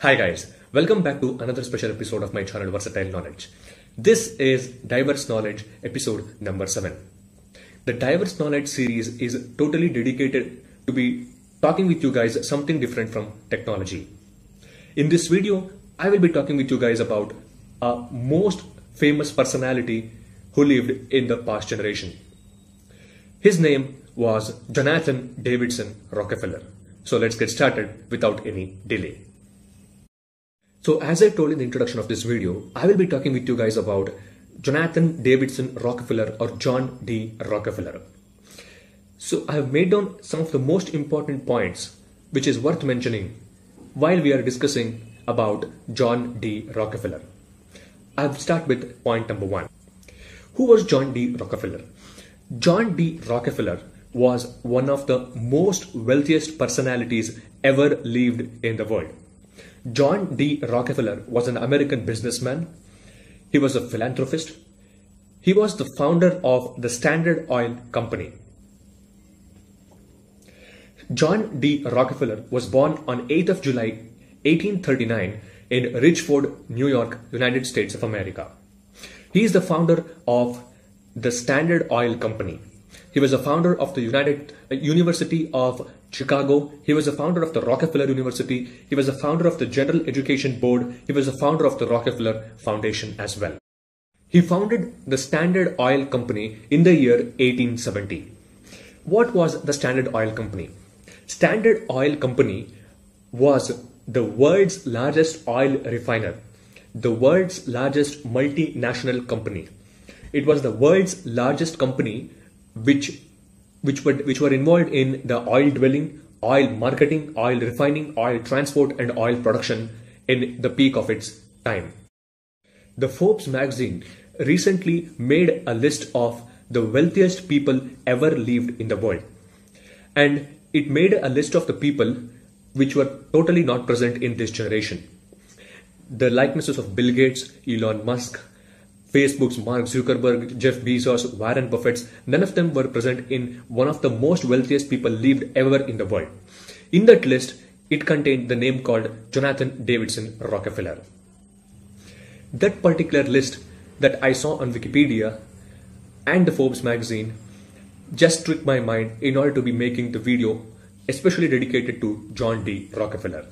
Hi guys, welcome back to another special episode of my channel Versatile Knowledge. This is Diverse Knowledge episode number 7. The Diverse Knowledge series is totally dedicated to be talking with you guys something different from technology. In this video, I will be talking with you guys about a most famous personality who lived in the past generation. His name was Jonathan Davidson Rockefeller. So let's get started without any delay. So as I told in the introduction of this video, I will be talking with you guys about Jonathan Davidson Rockefeller or John D. Rockefeller. So I have made down some of the most important points which is worth mentioning while we are discussing about John D. Rockefeller. I'll start with point number 1. Who was John D. Rockefeller? John D. Rockefeller was one of the most wealthiest personalities ever lived in the world. John D. Rockefeller was an American businessman. He was a philanthropist. He was the founder of the Standard Oil Company. John D. Rockefeller was born on 8th of July 1839 in Ridgeford, New York, United States of America. He is the founder of the Standard Oil Company. He was a founder of the University of Chicago. He was a founder of the Rockefeller University. He was a founder of the General Education Board. He was a founder of the Rockefeller Foundation as well. He founded the Standard Oil Company in the year 1870. What was the Standard Oil Company? Standard Oil Company was the world's largest oil refiner, the world's largest multinational company. It was the world's largest company which were involved in the oil drilling, oil marketing, oil refining, oil transport and oil production in the peak of its time. The Forbes magazine recently made a list of the wealthiest people ever lived in the world. And it made a list of the people which were totally not present in this generation. The likenesses of Bill Gates, Elon Musk, Facebook's Mark Zuckerberg, Jeff Bezos, Warren Buffett, none of them were present in one of the most wealthiest people lived ever in the world. In that list, it contained the name called Jonathan Davidson Rockefeller. That particular list that I saw on Wikipedia and the Forbes magazine just tricked my mind in order to be making the video especially dedicated to John D. Rockefeller.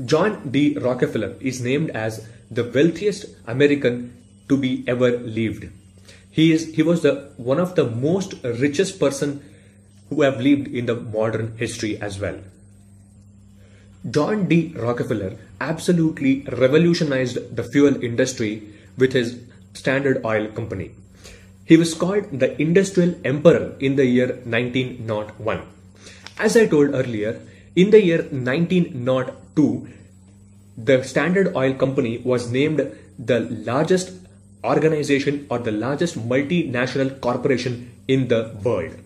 John D. Rockefeller is named as the wealthiest American to be ever lived. He was one of the most richest person who have lived in the modern history as well. John D. Rockefeller absolutely revolutionized the fuel industry with his Standard Oil Company. He was called the Industrial Emperor in the year 1901. As I told earlier, in the year 1902, the Standard Oil Company was named the largest organization or the largest multinational corporation in the world.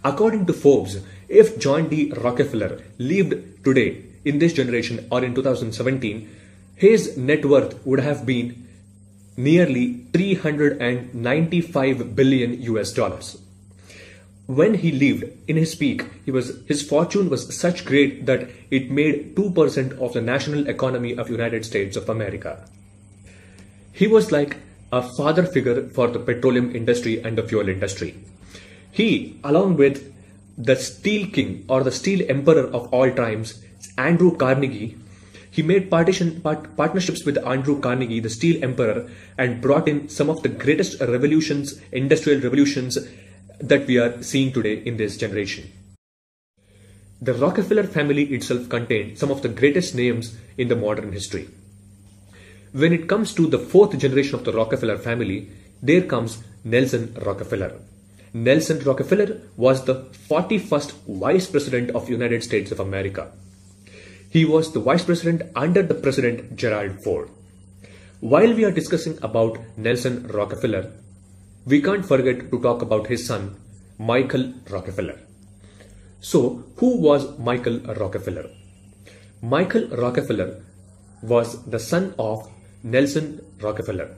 According to Forbes, if John D. Rockefeller lived today in this generation or in 2017, his net worth would have been nearly 395 billion US dollars. When he lived in his peak, his fortune was such great that it made 2% of the national economy of United States of America. He was like a father figure for the petroleum industry and the fuel industry. He, along with the steel king or the steel emperor of all times, Andrew Carnegie, he made partnerships with Andrew Carnegie, the steel emperor, and brought in some of the greatest revolutions, industrial revolutions that we are seeing today in this generation. The Rockefeller family itself contained some of the greatest names in the modern history. When it comes to the fourth generation of the Rockefeller family, there comes Nelson Rockefeller. Nelson Rockefeller was the 41st Vice President of the United States of America. He was the Vice President under the President Gerald Ford. While we are discussing about Nelson Rockefeller, we can't forget to talk about his son, Michael Rockefeller. So, who was Michael Rockefeller? Michael Rockefeller was the son of Nelson Rockefeller.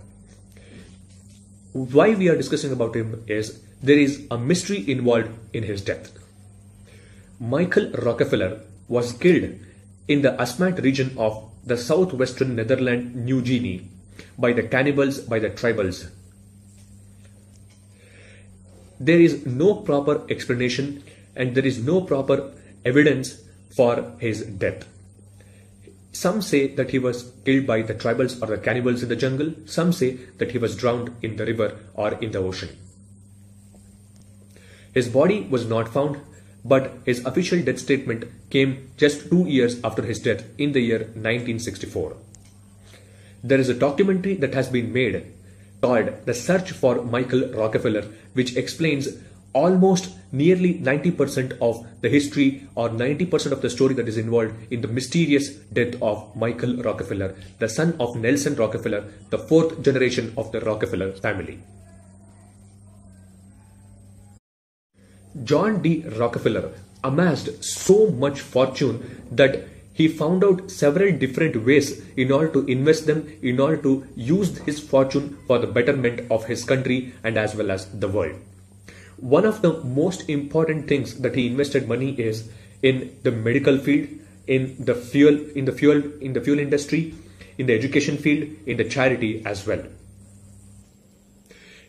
Why we are discussing about him is there is a mystery involved in his death. Michael Rockefeller was killed in the Asmat region of the southwestern Netherlands, New Guinea, by the cannibals, by the tribals. There is no proper explanation and there is no proper evidence for his death. Some say that he was killed by the tribals or the cannibals in the jungle. Some say that he was drowned in the river or in the ocean. His body was not found, but his official death statement came just 2 years after his death in the year 1964. There is a documentary that has been made called The Search for Michael Rockefeller, which explains almost nearly 90% of the history or 90% of the story that is involved in the mysterious death of Michael Rockefeller, the son of Nelson Rockefeller, the fourth generation of the Rockefeller family. John D. Rockefeller amassed so much fortune that he found out several different ways in order to invest them, in order to use his fortune for the betterment of his country and as well as the world. One of the most important things that he invested money is in the medical field, in the fuel industry, in the education field, in the charity as well.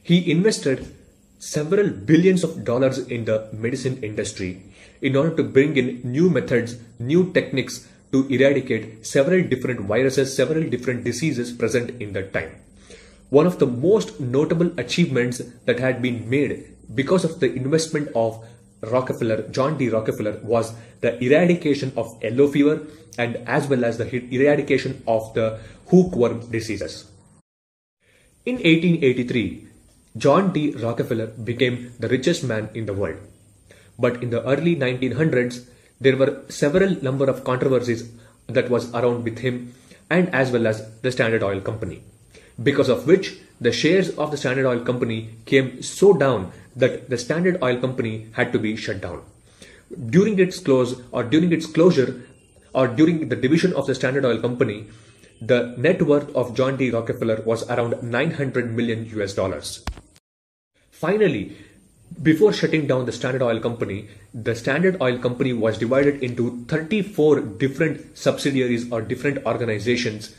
He invested several billions of dollars in the medicine industry in order to bring in new methods, new techniques to eradicate several different viruses, several different diseases present in that time. One of the most notable achievements that had been made because of the investment of Rockefeller, John D. Rockefeller, was the eradication of yellow fever and as well as the eradication of the hookworm diseases. In 1883, John D. Rockefeller became the richest man in the world. But in the early 1900s, there were several number of controversies that was around with him and as well as the Standard Oil Company, because of which the shares of the Standard Oil Company came so down that the Standard Oil Company had to be shut down. During its closure or during the division of the Standard Oil Company, the net worth of John D. Rockefeller was around 900 million US. Finally, before shutting down the Standard Oil Company, the Standard Oil Company was divided into 34 different subsidiaries or different organizations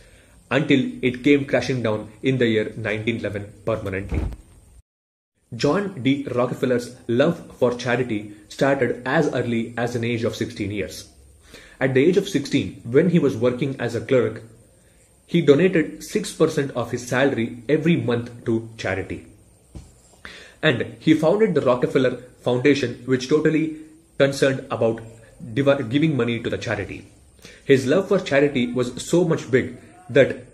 until it came crashing down in the year 1911 permanently. John D. Rockefeller's love for charity started as early as an age of 16 years. At the age of 16, when he was working as a clerk, he donated 6% of his salary every month to charity. And he founded the Rockefeller Foundation, which totally concerned about giving money to the charity. His love for charity was so much big that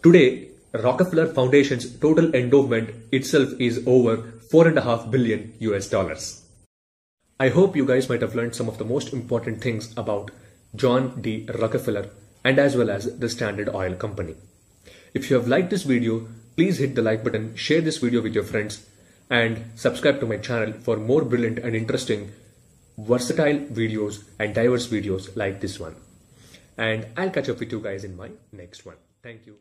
today Rockefeller Foundation's total endowment itself is over $4.5 billion US. I hope you guys might have learned some of the most important things about John D. Rockefeller and as well as the Standard Oil Company. If you have liked this video, please hit the like button, share this video with your friends, and subscribe to my channel for more brilliant and interesting, versatile videos and diverse videos like this one. And I'll catch up with you guys in my next one. Thank you.